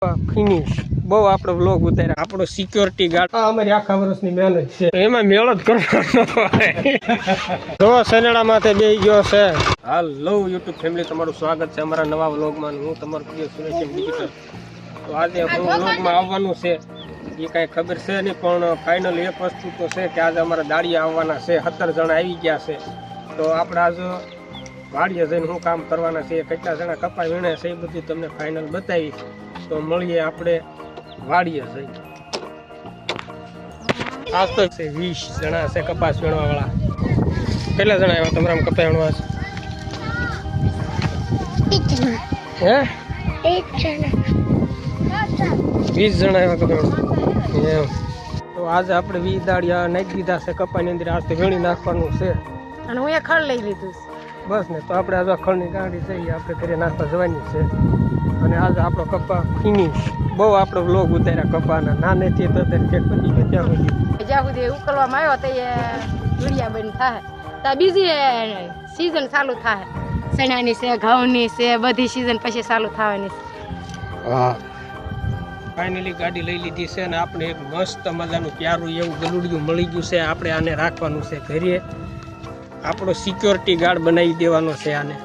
Finish બહુ આપણો vlog ઉતાર્યા. આપણો સિક્યોરિટી ગાર્ડ અમારી આખા વર્ષની મહેનત છે, એમાં મેળો જ કરવાનો જો સનેડા માથે બેસી ગયો છે. હાલો યુટ્યુબ ફેમિલી, તમારું સ્વાગત છે અમારા નવા વ્લોગમાં. હું તમારો પ્રિય સુરેશ ડિજિટલ. તો આજે વ્લોગમાં આવવાનું છે એ કાંઈ ખબર છે નહીં, પણ ફાઇનલ એક વસ્તુ તો છે કે આજે અમારા દાળિયા આવવાના છે. 17 જણા આવી ગયા છે. તો આપણે આજે વાડીએ જઈને શું કામ કરવાના છે, કેટલા જણા કપા વીણે છે, એ બધું તમને ફાઇનલ બતાવી. તો મળીએ આપણે વાડીએ જઈને. આજ તો 20 જણા છે કપાસ વીણવા વાળા. કેટલા જણા આવ્યા તમારા કપા વીણવા? હે 20 જણા આવ્યા કપા વીણવા. એમ તો આજે આપણે 20 દાળિયા નાખી દીધા છે કપાની અંદર. આજ તો વીણી નાખવાનું છે અને હું એ ખડ લઈ લીધું બસ ને. તો આપણે આજે ખડની ગાંડી છે એ આપણે ઘરે નાખવા જવાની છે. અને આજે આપણો કપા ફિનિશ બહુ આપણો વ્લોગ ઉતાર્યા કપાના. નાનેથી તો અત્યારે બધી ગયા સુધી જ્યાં સુધી ઉકળવામાં આવ્યો તો એ વીડિયા બંધ થાય. તો બીજી સિઝન ચાલુ થાય. ચણાની છે, ઘઉંની છે, બધી સિઝન પછી ચાલુ થવાની છે. હા, ફાઇનલી ગાડી લઈ લીધી છે અને આપણે એક મસ્ત મજાનું પ્યારું એવું ગલુડિયું મળી ગયું છે. આપણે આને રાખવાનું છે ઘરે. આપણો સિક્યોરિટી ગાર્ડ બનાવી દેવાનો છે આને.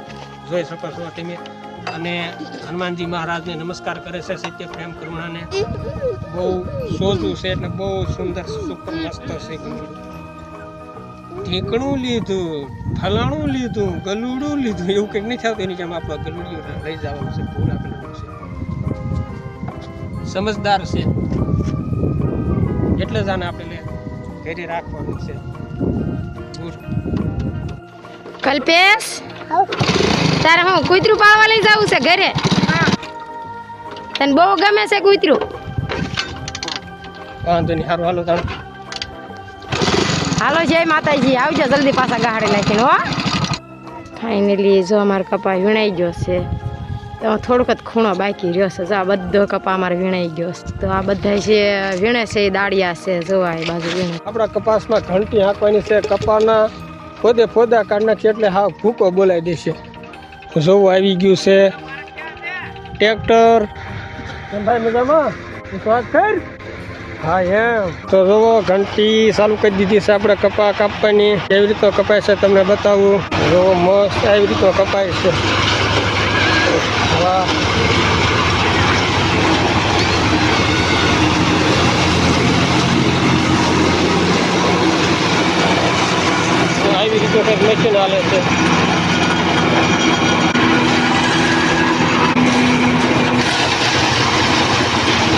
જોઈ શકો છો તમે. અને હનુમાનજી મહારાજને નમસ્કાર કરે છે, સત્ય પ્રેમ કરુણાને. બહુ સોજું છે એટલે બહુ સુંદર સુપર મસ્ત છે. ઢીકણું લીધું, ફલાણું લીધું, ગલુડું લીધું, એવું કંઈક નહીં થતું. એની જેમ આપણો ગલુડિયું લઈ જવાનું છે. પૂરા ગલુડું છે, સમજદાર છે એટલે જ આને આપણે ઘરે રાખવાનું છે. કલ્પેશ, તારે હું કૂતરું પાળવા લઈ જવું છે ઘરે? તને બહુ ગમે છે કૂતરું? વાંધો નહીં, સારું હાલો તાણ. હાલો, જય માતાજી. આવજો જલ્દી પાછા ગાડી નાખીને હો. ફાઇનલી જો અમારો કપા વીણાઈ ગયો છે. તો થોડુંક જ ખૂણો બાકી રહ્યો છે. જો આ બધો કપા અમારે વીણાઈ ગયો છે. તો આ બધા જે વીણે છે એ દાળિયા છે. જો આ બાજુ વીણે. આપણા કપાસમાં ઘંટી હાંકવાની છે. કપાના ફોદા કાઢ નાખીએ એટલે હા ભૂકો બોલાવી દેશે. જોવું આવી ગયું છે ટ્રેક્ટર. ભાઈ મજામાં? વાત કર. હા એમ. તો જોવો ઘંટી ચાલુ કરી દીધી છે આપણે કપા કાપવાની. કેવી રીતનો કપાય છે તમને બતાવું. જોવો મસ્ત આવી રીતનો કપાય છે. વાહ, આવી રીતે કંઈક મશીન હાલે છે.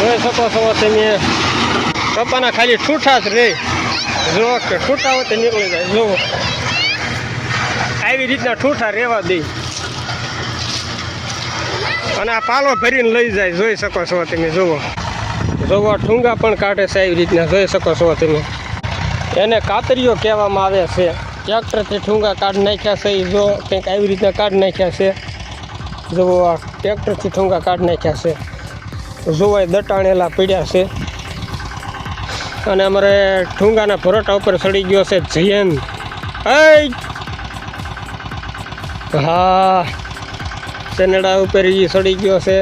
જોઈ શકો છો તમે કપાના ખાલી ઠૂઠા જ રહે. જો કે ઠૂઠા હોય તો નીકળી જાય. જુઓ આવી રીતના ઠૂઠા રહેવા દે અને આ પાલો ભરીને લઈ જાય. જોઈ શકો છો તમે. જુઓ ઠૂંગા પણ કાઢે છે આવી રીતના. જોઈ શકો છો તમે. એને કાતરીઓ કહેવામાં આવે છે. ટ્રેક્ટરથી ઠૂંગા કાઢી નાખ્યા છે. જો કંઈક આવી રીતના કાઢી નાખ્યા છે. જુઓ આ ટ્રેક્ટરથી ઠૂંગા કાઢી નાખ્યા છે. જોવાય દટાણેલા પડ્યા છે. અને અમારે ઠૂંગાના ભરોટા ઉપર ચડી ગયો છે જયંત. હા, ચનેડા ઉપર એ ચડી ગયો છે.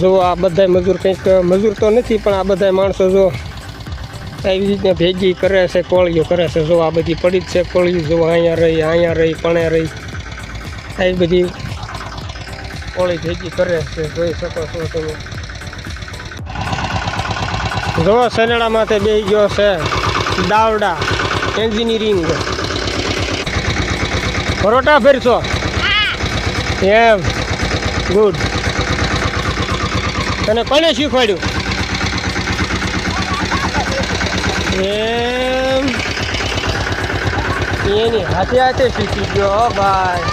જો આ બધા મજૂર, કંઈક મજૂર તો નથી પણ આ બધા માણસો જો આવી રીતના ભેગી કરે છે, કોળીઓ કરે છે. જો આ બધી પડી જ છે કોળીઓ. જો અહીંયા રહી પણે રહી આવી બધી કોળી ભેગી કરે છે. જોઈ શકો છો તમે. જો સનેડા માથે બેસી ગયો છે દાવડા એન્જિનિયરિંગ. પરોટા ફેરશો એમ? ગુડ. તને કોને શીખવાડ્યું એમ? એની હાથે હાથે શીખી ગયો ભાઈ.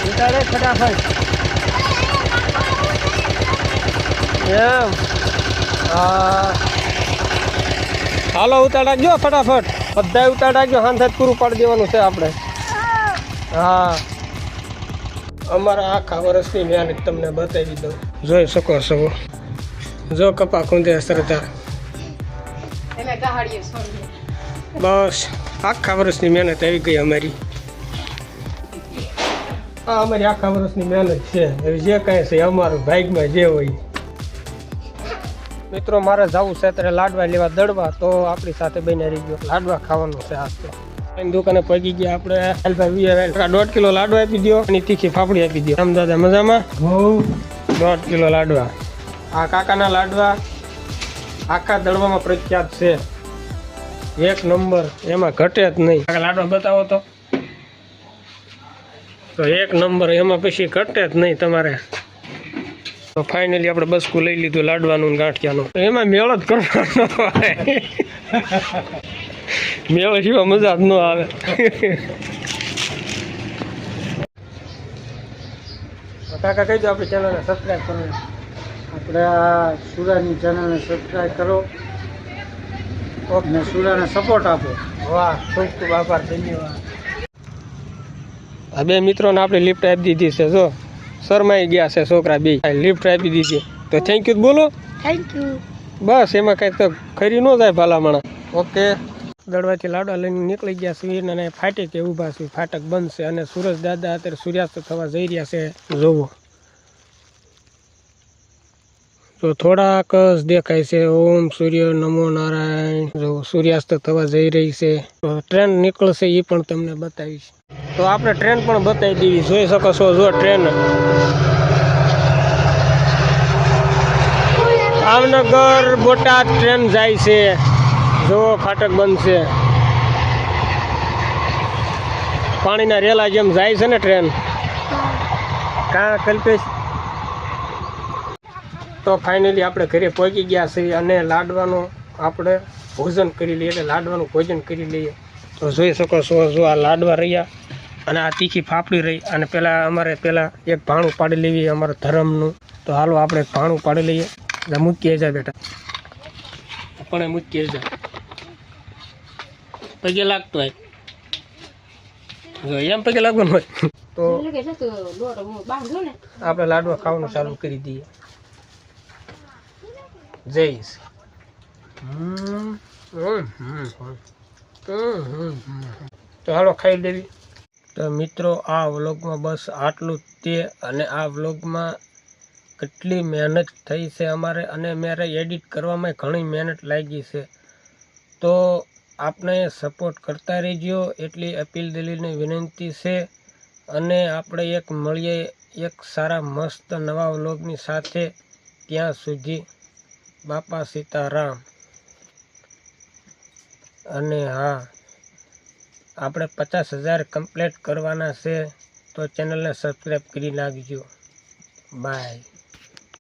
ઉતારે ફટાફટ એમ? હા, હાલો ઉતાર રાખજો ફટાફટ. બધા ઉતાર રાખજો. હાથ પૂરું પાડી દેવાનું છે આપણે. હા, અમારા આખા વર્ષની મહેનત તમને બતાવી દઉં. જોઈ શકો છો. જો કપા ખૂંદે સરદાર. બસ આખા વર્ષની મહેનત આવી ગઈ અમારી. આ અમારી આખા વર્ષની મહેનત છે. જે કાંઈ છે અમારું ભાગમાં જે હોય. મિત્રો મારે જવું છે ત્યારે લાડવા લેવા દડવા, તો આપણી સાથે બની રહી ગયો લાડવા ખાવાનું છે. આજ તો દુકાને પગી ગયા આપણે. 1.5 કિલો લાડવા આપી દો અને તીખી ફાફડી આપી દો. આમ દાદા મજામાં? 1.5 કિલો લાડવા. આ કાકાના લાડવા આખા દડવામાં પ્રખ્યાત છે, 1 નંબર, એમાં ઘટે જ નહીં. લાડવા બતાવો તો 1 નંબર, એમાં પછી ઘટે જ નહીં તમારે. તો ફાઇનલી આપણે બસકું લઈ લીધું લાડવાનું ગાંઠિયાનું. એમાં મેળ જ કરવાનો હોય. મેળ સિવાય મજા જ ન આવે. કાકા કહી દો આપણી ચેનલને સબસ્ક્રાઈબ કરો. આપણે આ સુરાની ચેનલને સબસ્ક્રાઈબ કરો અને સુરાને સપોર્ટ આપો. વાહ, ખૂબ ખૂબ આભાર, ધન્યવાદ. આ બે મિત્રોને આપણે લિફ્ટ આપી દીધી છે. જો શરમાઈ ગયા છે છોકરા, બે લિફ્ટ આપી દીધી. તો થેન્ક યુ બોલો. Thank you. બસ એમાં કઈ તો ખરી ન જાય ભલામણ. ઓકે, દડવાથી લાડવા લઈને નીકળી ગયા સુવીર અને ફાટકે ઊભા છે. ફાટક બંધ છે અને સૂરજ દાદા અત્યારે સૂર્યાસ્ત થવા જઈ રહ્યા છે. જોવો તો થોડાક જ દેખાય છે. ઓમ સૂર્ય નમો નારાયણ. જો સૂર્યાસ્ત થવા જઈ રહી છે. તો ટ્રેન નીકળશે એ પણ તમને બતાવીશ. તો આપણે ટ્રેન પણ બતાવી દેવી. જોઈ શકો છો, જો ટ્રેન ભાવનગર બોટાદ ટ્રેન જાય છે. જો ફાટક બંધ છે. પાણીના રેલા જેમ જાય છે ને ટ્રેન. કાં કલ્પેશ? તો ફાઇનલી આપણે ઘરે પહોંચી ગયા છીએ અને લાડવાનું આપણે ભોજન કરી લઈએ, એટલે લાડવાનું ભોજન કરી લઈએ. તો જોઈ શકો છો, જો આ લાડવા રહ્યા અને આ તીખી ફાફડી રહી. અને અમારે એક ભાણું પાડી લેવી, અમારા ધર્મનું. તો હાલો આપણે એક ભાણું પાડી લઈએ. મૂકીએ જા બેટા, પણ મૂકીએ જા. પગે લાગતો હોય એમ પગે લાગવાનું હોય. તો આપણે લાડવા ખાવાનું ચાલુ કરી દઈએ. જઈશ. તો હાલો ખાઈ લેવી. તો મિત્રો આ વ્લોગમાં બસ આટલું જ તે. અને આ વ્લોગમાં કેટલી મહેનત થઈ છે અમારે, અને મારે એડિટ કરવામાં ઘણી મહેનત લાગી છે. તો આપણે સપોર્ટ કરતા રહેજો એટલી અપીલ દિલીની વિનંતી છે. અને આપણે મળીએ એક સારા મસ્ત નવા વ્લોગની સાથે. ત્યાં સુધી બાપા સીતારામ. અને હા, આપણે 50,000 કમ્પ્લીટ કરવાના છે. તો ચેનલને સબસ્ક્રાઈબ કરી નાખજો. બાય.